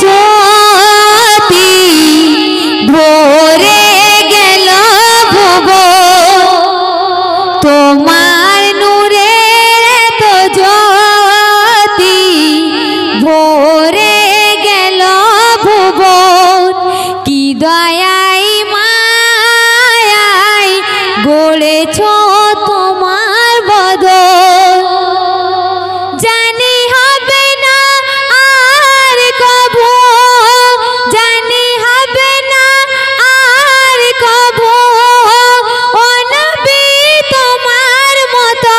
জ্যোতি ভরে গেল ভুবন তোমার নূরের এত জ্যোতি ভরে গেল ভুবন কি দয়াই মায়াই গড়েছ তোমার বদন জানি হবে না আর কবু জানি হবে না আর কবু ও নবী তোমার মতো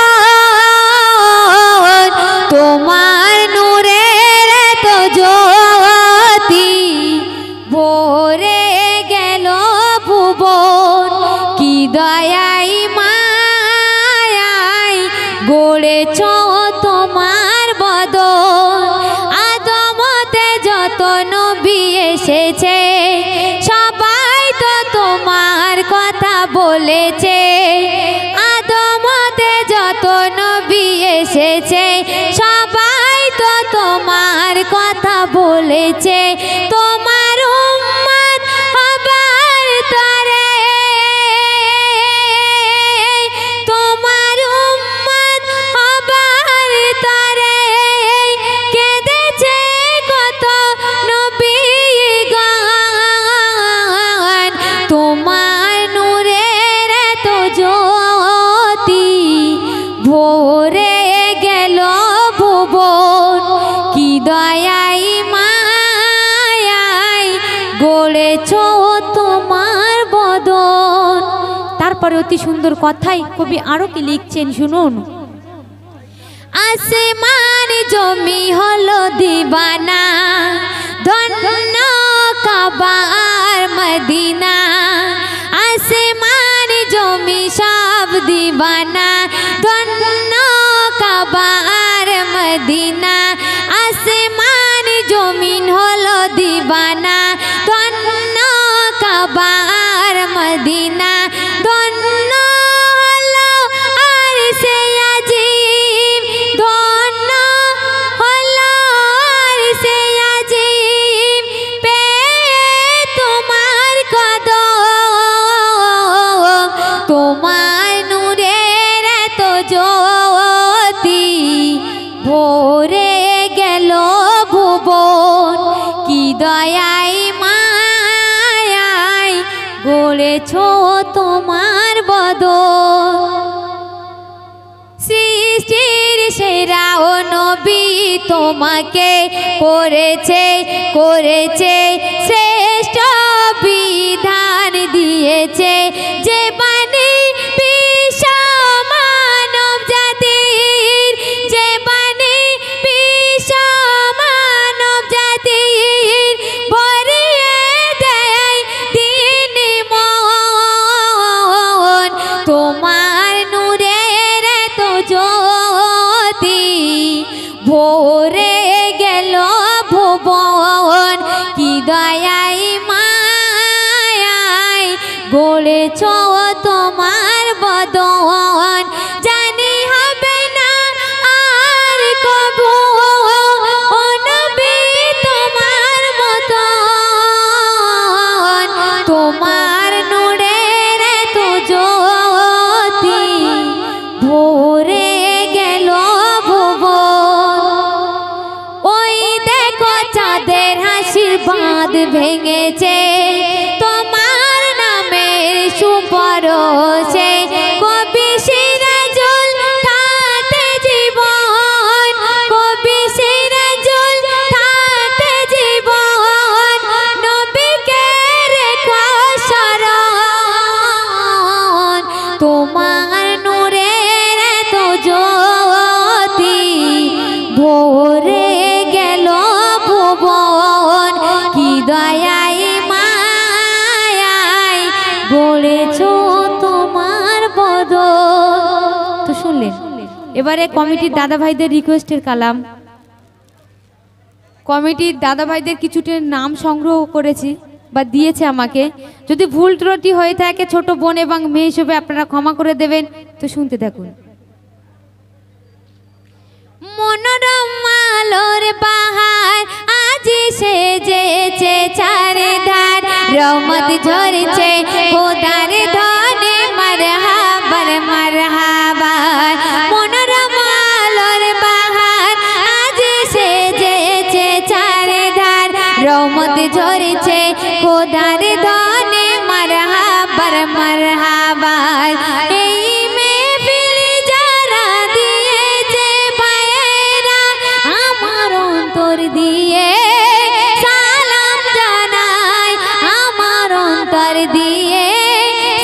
তোমার নূরের এত জ্যোতি ভরে গেল ভুবন কি দয়াই মায়াই গড়েছ তোমার বদন আদমতে যত নবী এসেছে সবাই তো তোমার কথা বলেছে আদমতে যত নবী এসেছে সবাই তো তোমার কথা বলেছে তোমার উম্মত হবার তরে তোমার উম্মত হবার তরে কেঁদেছে কত নবীগণ তোমার নূরের এত জ্যোতি ভরে গেল ভুবন কি দয়াই মায়াই গড়েছ তোমার বদন তারপরে অতি সুন্দর কথাই কবি আরো কি লিখছেন শুনুন আসমান জমি হলো দিবানা ধন্য কাবা আর মদিনা আসমান জমি সব দিবানা ধন্য কাবা আর মদিনা আসমান জমিন হলো দিবানা ধন্য কাবা আর মদিনা ধন্য হলো আর সে আজিম ধন্য হলো আর সে আজিম পে তোমার কদম তোমার নূরের এত জ্যোতি ভরে গেল ভুবন কি দয়াই মায়াই গড়েছ তোমার বদন সৃষ্টির সেরা ও নবী তোমাকে করেছে করেছে শ্রেষ্ঠ বিধান দিয়েছে যে বাণী বিশ্ব মানব জাতির যে বাণী বিশ্ব মানব জাতির ভরিয়ে দেয় দিন মন তোমার নূরের এত জ্যোতি ভরে গেল ভুবন কি দয়াই মায়াই গড়েছ তোমার বদন জানি হবে না আর কবু ও নবী তোমার মতন তোমার নূরের এত জ্যোতি ভরে গেল ভুবন ওই দেখো চাঁদের হাসির বাঁধ ভেঙেছে তোমার নামের সুপরশে কবি সিরাজুল থাকে জীবন কবি সিরাজুল থাকে জীবন নবীকে রেখো শরণ তোমার নূরের এত জ্যোতি ভরে গেল ভুবন কি দয়াই মায়াই গড়েছ তোমার বদন তো শুনলেন এবারে কমিটির দাদা ভাইদের রিকোয়েস্টের কালাম কমিটির দাদা ভাইদের কিছুটা নাম সংগ্রহ করেছি বা দিয়েছে আমাকে যদি ভুল ত্রুটি হয়ে থাকে ছোট বোন এবং মেয়ে হিসেবে আপনারা ক্ষমা করে দেবেন তো শুনতে থাকুন মনোরম আলোর বাহার আজি সে সেজেছে চারিধার রহমত ঝরছে খোদার ধনে মারহাবা মারহাবা মনোরম আলোর বাহার আজ সেজেছে চারিধার রহমত ঝরছে খোদার ধনে মারহাবা মারহাবা এই মেহফিল যারা দিয়েছে ভাইয়েরা আমার অন্তর দিয়ে সালাম জানাই আমার অন্তর দিয়ে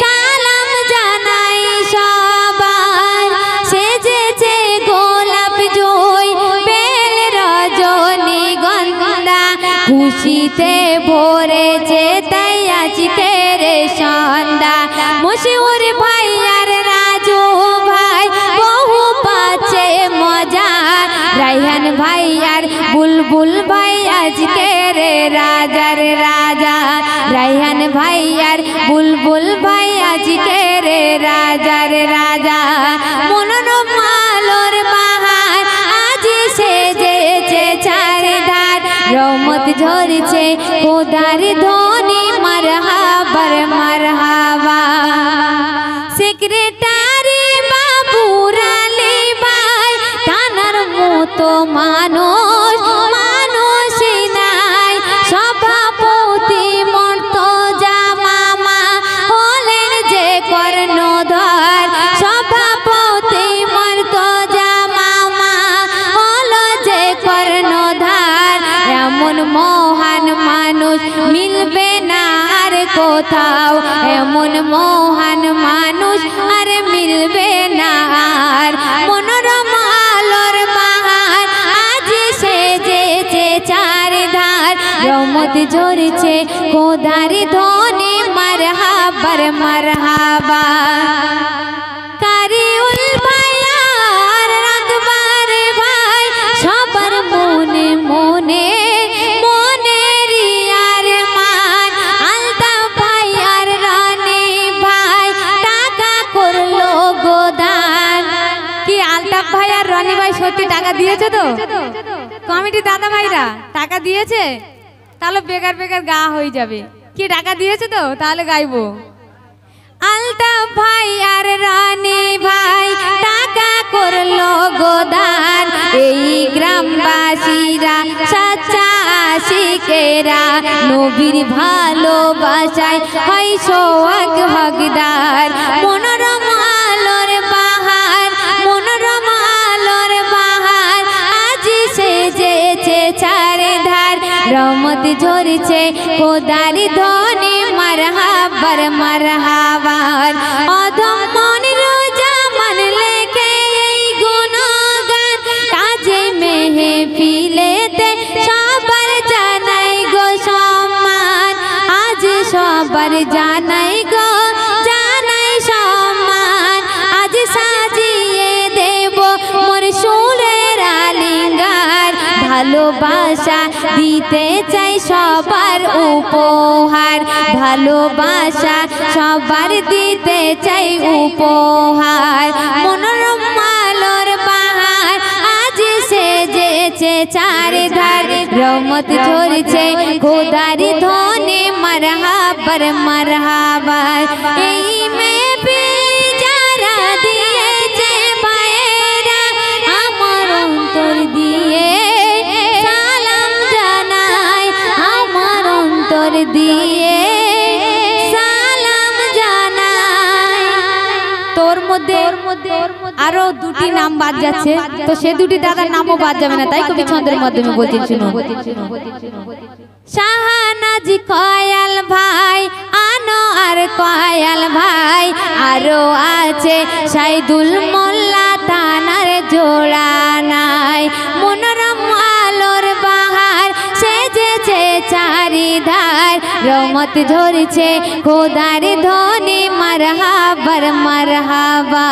সালাম জানাই সবার সেজেছে গোলাপ জয় বেল রজনীগন্ধা খুশিতে ভরেছে তাই আজকের সন্ধ্যা মশহুর ভাই আর রাজু ভাই বহু পাচ্ছে মজা রায়হান ভাই আর বুলবুল ভাই আজকের রাজার রাজা রায়হান ভাই আর বুলবুল ভাই আজকের রাজার রাজা মনোরম আলোর বাহার আজ সেজেছে চারিধার রহমত ঝরছে খোদার ধনে মারহাবা মারহাবা সেক্রেটারি বাবুর আলী ভাই তানার মতো মানুষ মানুষ নাই সভাপতি মর্তজা মামা হলেন যে কর্ণধর সভাপতি মর্তজা মামা হলো যে কর্ণধার এমন মহান মানুষ মিলবে না আর কোথাও এমন মহান মানুষ আর মিলবে না আর মনোরম আলোর বাহার আজ সেজেছে চারিধার রহমত ঝরছে খোদার ধনে মারহাবা মারহাবা কারিউল ভাই আর রাতবার ভাই সবার মনে মনে মনের আর মান আলতাফ ভাই আর রানী ভাই টাকা করলো গোদান কি আলতাফ ভাই আর রানী ভাই সত্যি টাকা দিয়েছে তো কমিটি দাদা ভাইরা টাকা দিয়েছে তাহলে বেকার বেকার গা হয়ে যাবে কি টাকা দিয়েছে তো তাহলে গাইবো আলতাফ ভাই আর রানী ভাই টাকা করলো গোদান এই গ্রামবাসীরা সাচ্চা আশিকেরা নবীর ভালোবাসায় হয় সোহাগ হকদার মনোরম আলোর বাহার মনোরম আলোর বাহার আজ সেজেছে চারিধার রহমত ঝরছে খোদার ধনে মারহাবা মারহাবা অধম মনির জামান লেখে এই গুণগান কাজে মেহফিলেতে সবার জানাই গো সম্মান আজ সবার জানাই গো জানাই সম্মান আজ সাজিয়ে দেব মোর সুরের আলিঙ্গার ভালোবাসা দিতে চাই সবার উপহার ভালোবাসা সবার দিতে চাই উপহার মনোরম আলোর বাহার আজ সেজেছে চারিধার রহমত ঝরছে খোদার ধনে মারহাবা মারহাবা এই মেহফিল যারা দিয়েছে ভাইয়েরা আমার অন্তর দিয়ে সালাম জানাই আমার অন্তর দিয়ে সালাম জানাই তোর মধ্যে আরো দুটি নাম বাদ যাচ্ছে তো সে দুটি দাদার নামও বাদ যাবে না তাই কবি ছন্দের মাধ্যমে বলছেন শুনুন শাহনাজ কয়াল ভাই আনোয়ার কয়াল ভাই আরো আছে সাইদুল মোল্লা তানার জোড়া নাই মনোরম আলোর বাহার সেজেছে চারিধার রহমত ঝরছে খোদার ধনে মারহাবা মারহাবা।